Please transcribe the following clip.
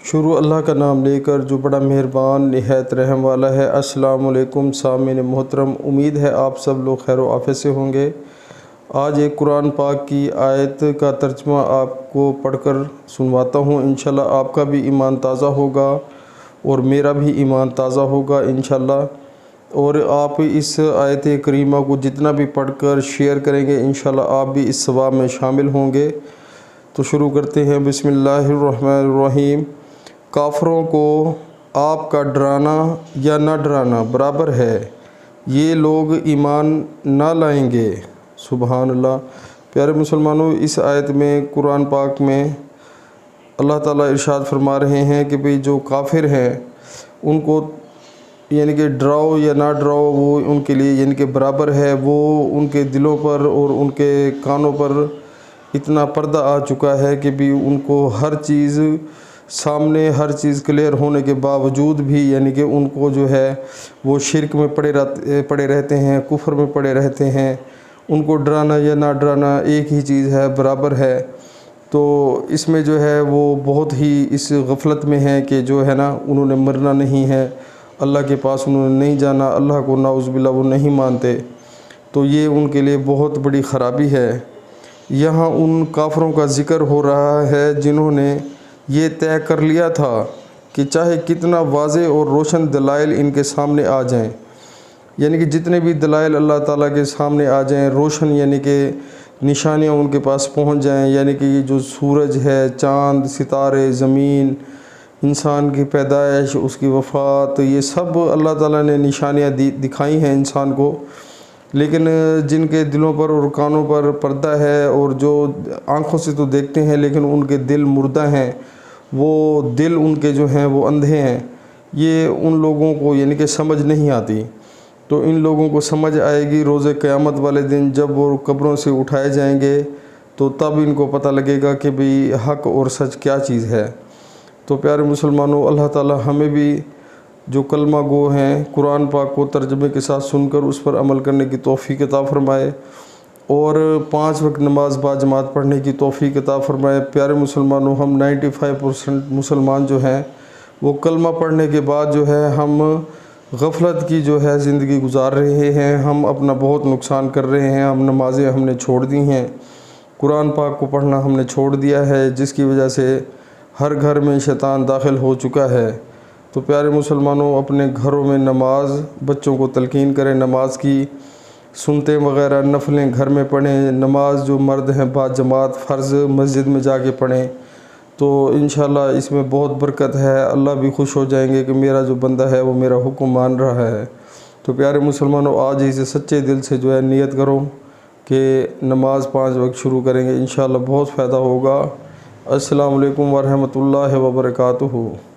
شروع اللہ کا نام لے کر جو بڑا مہربان نہایت رحم والا ہے۔ السلام علیکم سامعین محترم، امید ہے آپ سب لوگ خیر و عافیت سے ہوں گے۔ آج ایک قرآن پاک کی آیت کا ترجمہ آپ کو پڑھ کر سنواتا ہوں۔ انشاءاللہ آپ کا بھی ایمان تازہ ہوگا اور میرا بھی ایمان تازہ ہوگا انشاءاللہ، اور آپ اس آیت کریمہ کو جتنا بھی پڑھ کر شیئر کریں گے انشاءاللہ آپ بھی اس ثواب میں شامل ہوں گے۔ تو شروع کرتے ہیں۔ بسم اللہ الرحمن الرحیم۔ کافروں کو آپ کا ڈرانا یا نہ ڈرانا برابر ہے، یہ لوگ ایمان نہ لائیں گے۔ سبحان اللہ۔ پیارے مسلمانوں، اس آیت میں قرآن پاک میں اللہ تعالیٰ ارشاد فرما رہے ہیں کہ بھئی جو کافر ہیں ان کو یعنی کہ ڈراؤ یا نہ ڈراؤ وہ ان کے لیے یعنی کہ برابر ہے۔ وہ ان کے دلوں پر اور ان کے کانوں پر اتنا پردہ آ چکا ہے کہ بھی ان کو ہر چیز سامنے، ہر چیز کلیئر ہونے کے باوجود بھی یعنی کہ ان کو جو ہے وہ شرک میں پڑے رہتے ہیں، کفر میں پڑے رہتے ہیں۔ ان کو ڈرانا یا نہ ڈرانا ایک ہی چیز ہے، برابر ہے۔ تو اس میں جو ہے وہ بہت ہی اس غفلت میں ہے کہ جو ہے نا انہوں نے مرنا نہیں ہے، اللہ کے پاس انہوں نے نہیں جانا، اللہ کو نعوذ باللہ وہ نہیں مانتے، تو یہ ان کے لیے بہت بڑی خرابی ہے۔ یہاں ان کافروں کا ذکر ہو رہا ہے جنہوں نے یہ طے کر لیا تھا کہ چاہے کتنا واضح اور روشن دلائل ان کے سامنے آ جائیں، یعنی کہ جتنے بھی دلائل اللہ تعالیٰ کے سامنے آ جائیں روشن، یعنی کہ نشانیاں ان کے پاس پہنچ جائیں، یعنی کہ یہ جو سورج ہے، چاند، ستارے، زمین، انسان کی پیدائش، اس کی وفات، یہ سب اللہ تعالیٰ نے نشانیاں دکھائی ہیں انسان کو، لیکن جن کے دلوں پر اور کانوں پر پردہ ہے اور جو آنکھوں سے تو دیکھتے ہیں لیکن ان کے دل مردہ ہیں، وہ دل ان کے جو ہیں وہ اندھے ہیں، یہ ان لوگوں کو یعنی کہ سمجھ نہیں آتی۔ تو ان لوگوں کو سمجھ آئے گی روز قیامت والے دن جب وہ قبروں سے اٹھائے جائیں گے، تو تب ان کو پتہ لگے گا کہ بھئی حق اور سچ کیا چیز ہے۔ تو پیارے مسلمانوں، اللہ تعالیٰ ہمیں بھی جو کلمہ گو ہیں قرآن پاک کو ترجمے کے ساتھ سن کر اس پر عمل کرنے کی توفیق عطا فرمائے، اور 5 وقت نماز با جماعت پڑھنے کی توفیق عطا فرمائے۔ پیارے مسلمانوں، ہم 95% مسلمان جو ہیں وہ کلمہ پڑھنے کے بعد جو ہے ہم غفلت کی جو ہے زندگی گزار رہے ہیں، ہم اپنا بہت نقصان کر رہے ہیں۔ ہم نمازیں ہم نے چھوڑ دی ہیں، قرآن پاک کو پڑھنا ہم نے چھوڑ دیا ہے، جس کی وجہ سے ہر گھر میں شیطان داخل ہو چکا ہے۔ تو پیارے مسلمانوں، اپنے گھروں میں نماز بچوں کو تلقین کریں، نماز کی سنتیں وغیرہ نفلیں گھر میں پڑھیں، نماز جو مرد ہیں با جماعت فرض مسجد میں جا کے پڑھیں، تو انشاءاللہ اس میں بہت برکت ہے۔ اللہ بھی خوش ہو جائیں گے کہ میرا جو بندہ ہے وہ میرا حکم مان رہا ہے۔ تو پیارے مسلمانوں، آج ہی سے سچے دل سے جو ہے نیت کرو کہ نماز 5 وقت شروع کریں گے، انشاءاللہ بہت فائدہ ہوگا۔ السلام علیکم ورحمۃ اللہ وبرکاتہ۔